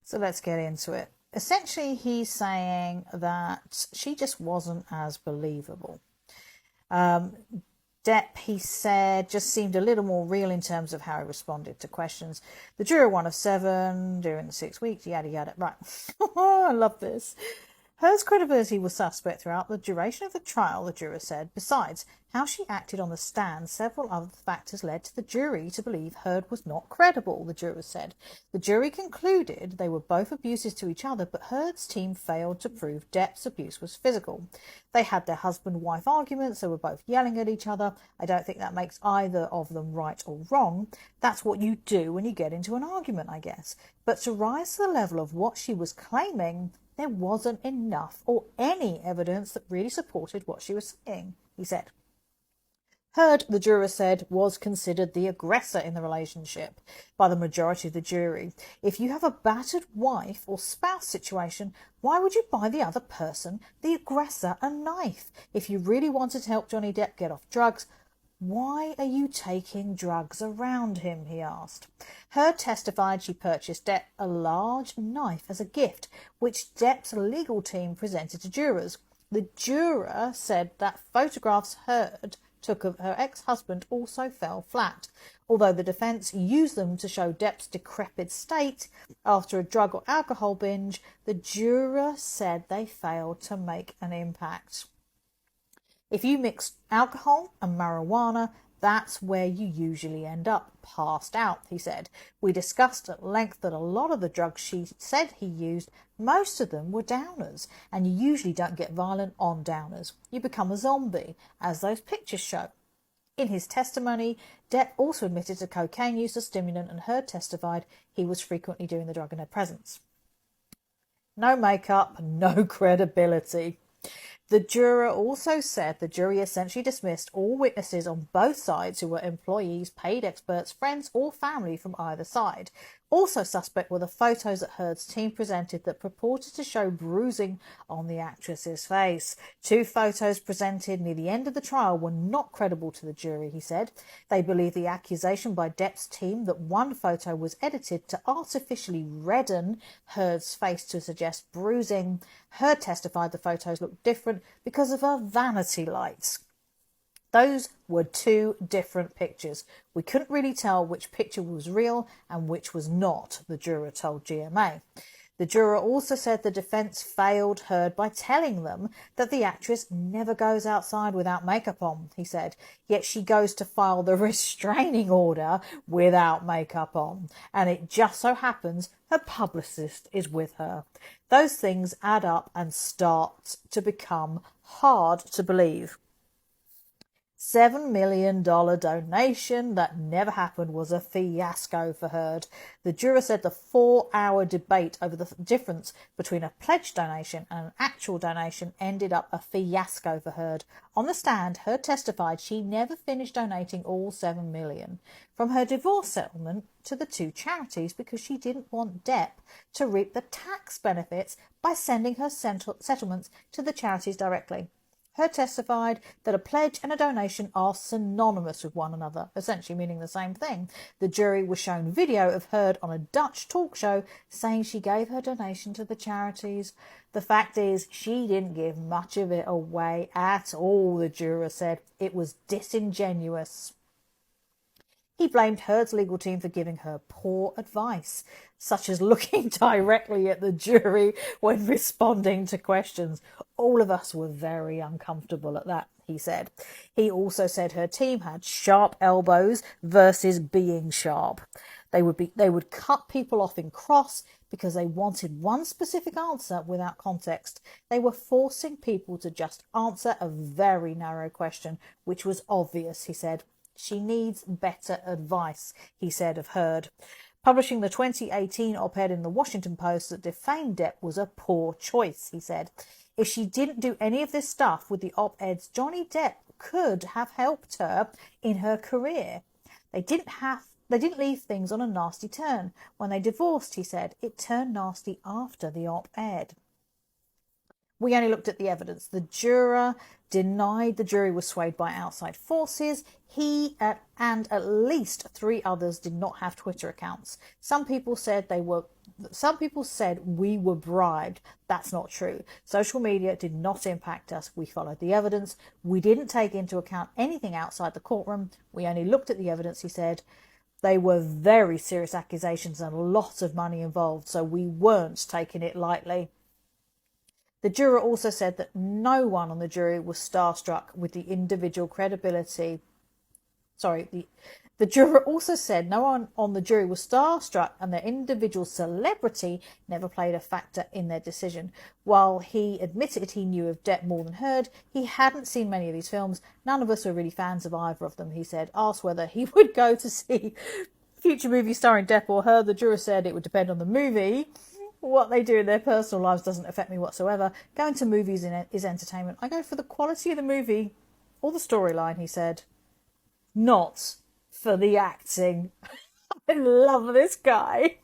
So let's get into it. Essentially, he's saying that she just wasn't as believable. Depp, he said, just seemed a little more real in terms of how he responded to questions. The juror 1 of 7 during the 6 weeks, yada yada. Right. I love this. Heard's credibility was suspect throughout the duration of the trial, the juror said. Besides, how she acted on the stand, several other factors led to the jury to believe Heard was not credible, the juror said. The jury concluded they were both abusive to each other, but Heard's team failed to prove Depp's abuse was physical. They had their husband-wife arguments, they were both yelling at each other. I don't think that makes either of them right or wrong. That's what you do when you get into an argument, I guess. But to rise to the level of what she was claiming, there wasn't enough or any evidence that really supported what she was saying, he said. Heard, the juror said, was considered the aggressor in the relationship by the majority of the jury. If you have a battered wife or spouse situation, why would you buy the other person, the aggressor, a knife? If you really wanted to help Johnny Depp get off drugs, why are you taking drugs around him, he asked. Heard testified she purchased Depp a large knife as a gift, which Depp's legal team presented to jurors. The juror said that photographs Heard took of her ex-husband also fell flat, although the defence used them to show Depp's decrepit state after a drug or alcohol binge. The juror said they failed to make an impact. If you mix alcohol and marijuana, that's where you usually end up, passed out, he said. We discussed at length that a lot of the drugs she said he used, most of them were downers, and you usually don't get violent on downers. You become a zombie, as those pictures show. In his testimony, Depp also admitted to cocaine use as stimulant, and Heard testified he was frequently doing the drug in her presence. No makeup, no credibility. The juror also said the jury essentially dismissed all witnesses on both sides who were employees, paid experts, friends or family from either side. Also suspect were the photos that Heard's team presented that purported to show bruising on the actress's face. 2 photos presented near the end of the trial were not credible to the jury, he said. They believe the accusation by Depp's team that one photo was edited to artificially redden Heard's face to suggest bruising. Heard testified the photos looked different because of her vanity lights. Those were 2 different pictures. We couldn't really tell which picture was real and which was not, the juror told GMA. The juror also said the defence failed Heard by telling them that the actress never goes outside without makeup on, he said, yet she goes to file the restraining order without makeup on, and it just so happens her publicist is with her. Those things add up and start to become hard to believe. $7 million donation that never happened was a fiasco for Heard. The juror said the 4-hour debate over the difference between a pledged donation and an actual donation ended up a fiasco for Heard. On the stand, Heard testified she never finished donating all $7 million from her divorce settlement to the 2 charities because she didn't want Depp to reap the tax benefits by sending her settlements to the charities directly. Heard testified that a pledge and a donation are synonymous with one another, essentially meaning the same thing. The jury was shown video of Heard on a Dutch talk show saying she gave her donation to the charities. The fact is, she didn't give much of it away at all, the juror said. It was disingenuous. He blamed Heard's legal team for giving her poor advice, such as looking directly at the jury when responding to questions. All of us were very uncomfortable at that, he said. He also said her team had sharp elbows versus being sharp. They would cut people off in cross because they wanted one specific answer without context. They were forcing people to just answer a very narrow question, which was obvious, he said. She needs better advice, he said of Heard. Publishing the 2018 op-ed in the Washington Post that defamed Depp was a poor choice, he said. If she didn't do any of this stuff with the op-eds, Johnny Depp could have helped her in her career. They didn't leave things on a nasty turn. When they divorced, he said, it turned nasty after the op-ed. We only looked at the evidence. The juror denied the jury was swayed by outside forces. He and at least 3 others did not have Twitter accounts. Some people said we were bribed. That's not true. Social media did not impact us. We followed the evidence. We didn't take into account anything outside the courtroom. We only looked at the evidence, he said. They were very serious accusations and lots of money involved, so we weren't taking it lightly. The juror also said that no one on the jury was starstruck with the individual credibility. The juror also said no one on the jury was starstruck and their individual celebrity never played a factor in their decision. While he admitted he knew of Depp more than Heard, he hadn't seen many of these films. None of us were really fans of either of them, he said. Asked whether he would go to see future movies starring Depp or Heard, the juror said it would depend on the movie. What they do in their personal lives doesn't affect me whatsoever. Going to movies is entertainment. I go for the quality of the movie or the storyline, he said. Not for the acting. I love this guy.